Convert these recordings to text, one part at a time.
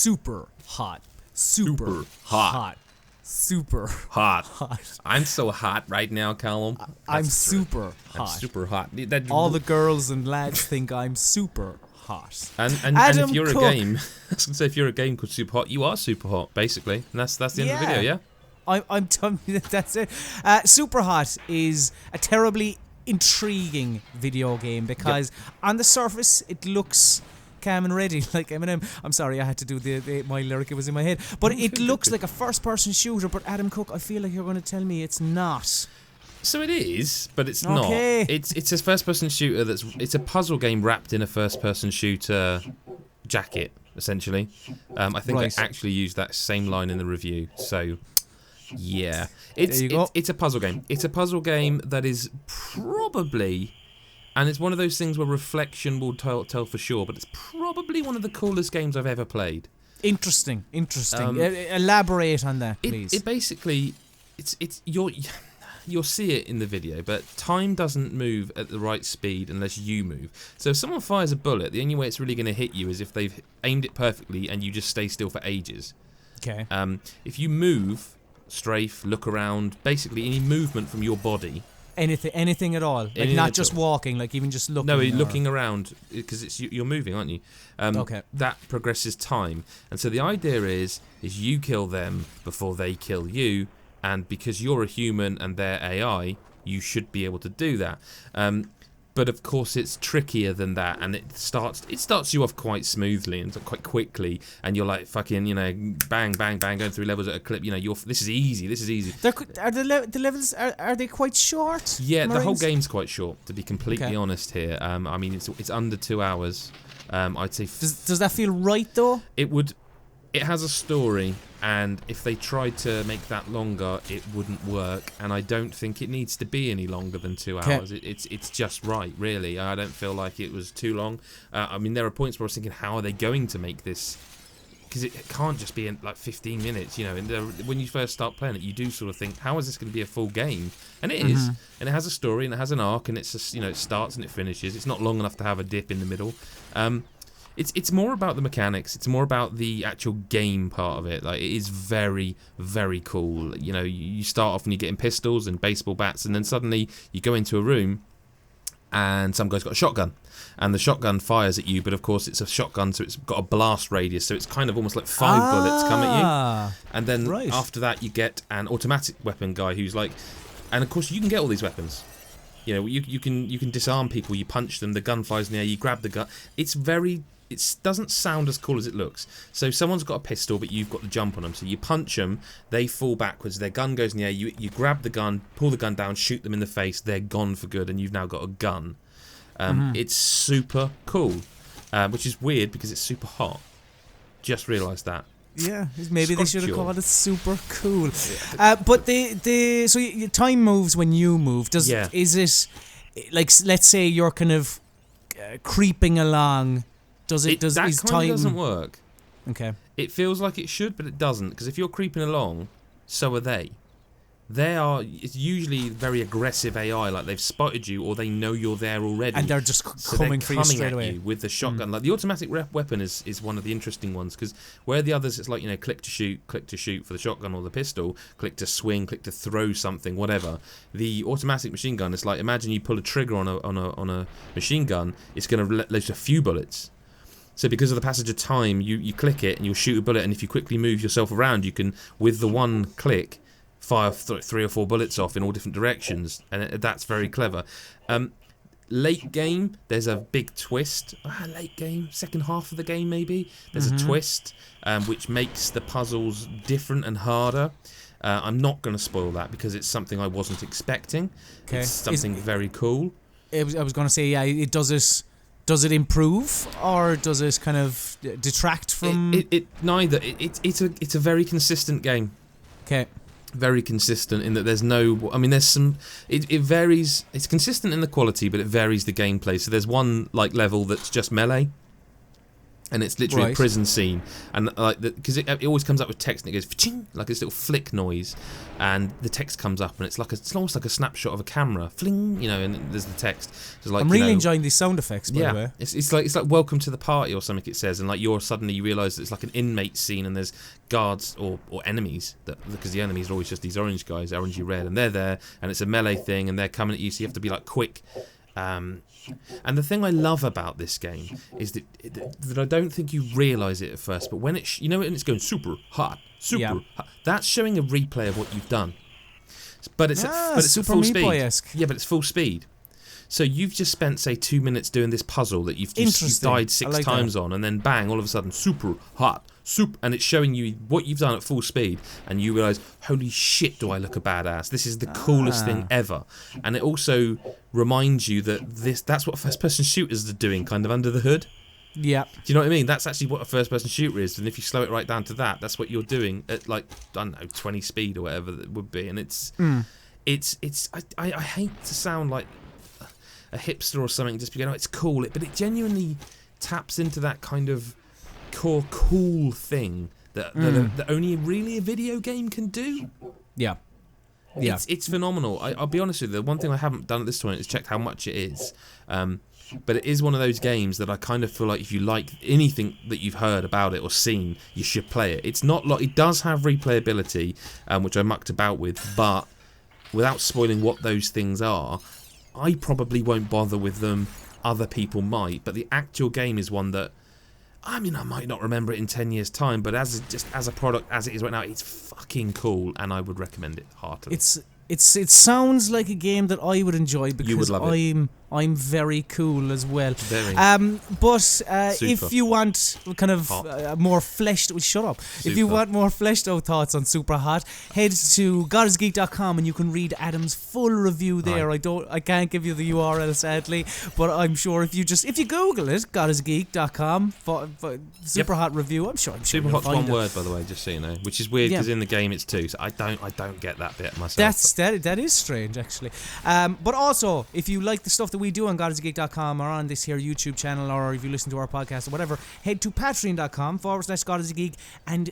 super hot. Super hot. Super hot. hot. I'm so hot right now, Colm. I'm super hot. I'm super hot. All the girls and lads think I'm super hot. And if you're a game, I was gonna say if you're a game called Super Hot, you are super hot, basically, and that's the end of the video, yeah. I'm telling you that's it. Super Hot is a terribly intriguing video game because on the surface it looks calm and ready like Eminem. I'm sorry, I had to do my lyric, it was in my head. But it looks like a first-person shooter, but Adam Cook, I feel like you're going to tell me it's not. So it is, but it's not. It's a first-person shooter it's a puzzle game wrapped in a first-person shooter jacket, essentially. I think I actually used that same line in the review, so... Yeah, it's a puzzle game. It's a puzzle game that is probably, and it's one of those things where reflection will tell for sure, but it's probably one of the coolest games I've ever played. Interesting. Elaborate on that, please. It basically, you'll see it in the video, but time doesn't move at the right speed unless you move. So if someone fires a bullet, the only way it's really going to hit you is if they've aimed it perfectly and you just stay still for ages. Okay. If you move, strafe, look around, basically any movement from your body, anything at all, like not just walking, like even just looking. No, looking around, because you're moving, aren't you? Okay. That progresses time, and so the idea is you kill them before they kill you, and because you're a human and they're AI, you should be able to do that. But of course it's trickier than that, and it starts you off quite smoothly and quite quickly, and you're like fucking, bang, bang, bang, going through levels at a clip. this is easy. Are the levels are they quite short? Yeah, the whole game's quite short, to be completely honest here. I mean it's under 2 hours. I'd say. Does that feel right though? It has a story, and if they tried to make that longer, it wouldn't work. And I don't think it needs to be any longer than 2 hours. It's just right, really. I don't feel like it was too long. I mean, there are points where I was thinking, how are they going to make this? Because it can't just be in like 15 minutes, And when you first start playing it, you do sort of think, how is this going to be a full game? And it is, and it has a story, and it has an arc, and it's just, it starts and it finishes. It's not long enough to have a dip in the middle. It's more about the mechanics. It's more about the actual game part of it. Like, it is very, very cool. You start off and you're getting pistols and baseball bats, and then suddenly you go into a room and some guy's got a shotgun, and the shotgun fires at you. But of course, it's a shotgun, so it's got a blast radius, so it's kind of almost like 5 bullets come at you. And then after that, you get an automatic weapon guy who's like, and of course, you can get all these weapons. You can disarm people. You punch them. The gun flies in the air. You grab the gun. It doesn't sound as cool as it looks. So someone's got a pistol, but you've got the jump on them. So you punch them, they fall backwards, their gun goes in the air, you grab the gun, pull the gun down, shoot them in the face, they're gone for good, and you've now got a gun. It's super cool, which is weird because it's super hot. Just realised that. Yeah, maybe they should have called it super cool. But so time moves when you move. Is it like, let's say you're kind of creeping along? That kind of doesn't work. Okay. It feels like it should, but it doesn't, because if you're creeping along, so are they. It's usually very aggressive AI, like they've spotted you or they know you're there already. And they're just coming for you straight away. With the shotgun. Like the automatic weapon is one of the interesting ones, because where the others it's like, click to shoot for the shotgun or the pistol, click to swing, click to throw something, whatever. The automatic machine gun, it's like, imagine you pull a trigger on a machine gun, it's going to let loose a few bullets. So because of the passage of time, you click it and you'll shoot a bullet, and if you quickly move yourself around, you can, with the one click, fire 3 or 4 bullets off in all different directions, and that's very clever. Late game, there's a big twist. Late game, second half of the game maybe, there's a twist which makes the puzzles different and harder. I'm not going to spoil that because it's something I wasn't expecting. Okay. It's something very cool. I was going to say, it does. Does it improve, or does it kind of detract from? Neither. It's a very consistent game. Okay. Very consistent in that there's no. I mean, there's some. It varies. It's consistent in the quality, but it varies the gameplay. So there's one level that's just melee, And it's literally Right. a prison scene, and like because it always comes up with text and it goes "Fching," like this little flick noise, and the text comes up and it's almost like a snapshot of a camera, fling, you know, and there's the text. So like, I'm really enjoying these sound effects, by the way. It's like welcome to the party or something it says, and like suddenly you realise that it's like an inmate scene and there's guards or enemies because the enemies are always just these orange guys, orangey red, and they're there and it's a melee thing and they're coming at you, so you have to be like quick. And the thing I love about this game is that I don't think you realise it at first, but when it's going super hot, hot, that's showing a replay of what you've done. But it's at full speed. Yeah, but it's full speed. So you've just spent, say, 2 minutes doing this puzzle that you've died six times on, and then bang, all of a sudden, super hot, and it's showing you what you've done at full speed, and you realise, holy shit, do I look a badass? This is the coolest thing ever. And it also reminds you that that's what first-person shooters are doing, kind of under the hood. Yeah. Do you know what I mean? That's actually what a first-person shooter is, and if you slow it right down to that, that's what you're doing at, like, I don't know, 20 speed or whatever it would be. And I hate to sound like a hipster or something, just because it's cool, but it genuinely taps into that kind of core cool thing that only really a video game can do. Yeah. It's phenomenal. I'll be honest with you, the one thing I haven't done at this point is checked how much it is. But it is one of those games that I kind of feel like if you like anything that you've heard about it or seen, you should play it. It's not like it does have replayability, which I mucked about with, but without spoiling what those things are, I probably won't bother with them. Other people might, but the actual game is one that, I mean, I might not remember it in 10 years' time, but as a product as it is right now, it's fucking cool, and I would recommend it heartily. It sounds like a game that I would enjoy because you would love it. I'm very cool as well. Very. But if you want kind of more fleshed, shut up. Super. If you want more fleshed out thoughts on Superhot, head to godisgeek.com and you can read Adam's full review there. Right. I can't give you the URL sadly, but I'm sure if you Google it, godisgeek.com for Superhot review, I'm sure Superhot's one word, by the way, just so you know, which is weird because in the game it's two. So I don't get that bit myself. That is strange actually. But also, if you like the stuff that we do on godisgeek.com or on this here YouTube channel, or if you listen to our podcast or whatever, head to patreon.com/godisgeek, and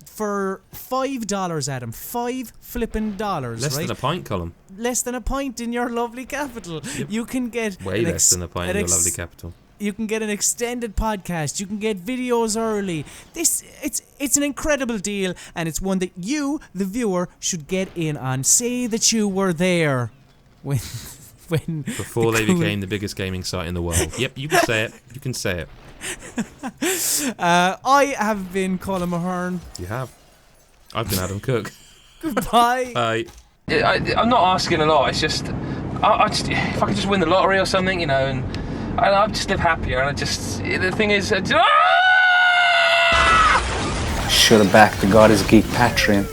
for $5, Adam, $5 flipping dollars, less than a pint, Colm. Less than a pint in your lovely capital. Yep. You can get way less than a pint in your lovely capital. You can get an extended podcast. You can get videos early. It's an incredible deal, and it's one that you, the viewer, should get in on. Say that you were there when before they became the biggest gaming site in the world. Yep, you can say it. You can say it. I have been Colm Ahern. You have. I've been Adam Cook. Goodbye. Bye. I'm not asking a lot. It's just, if I could just win the lottery or something, you know, and I'd just live happier. And the thing is, should have backed the God is Geek Patreon.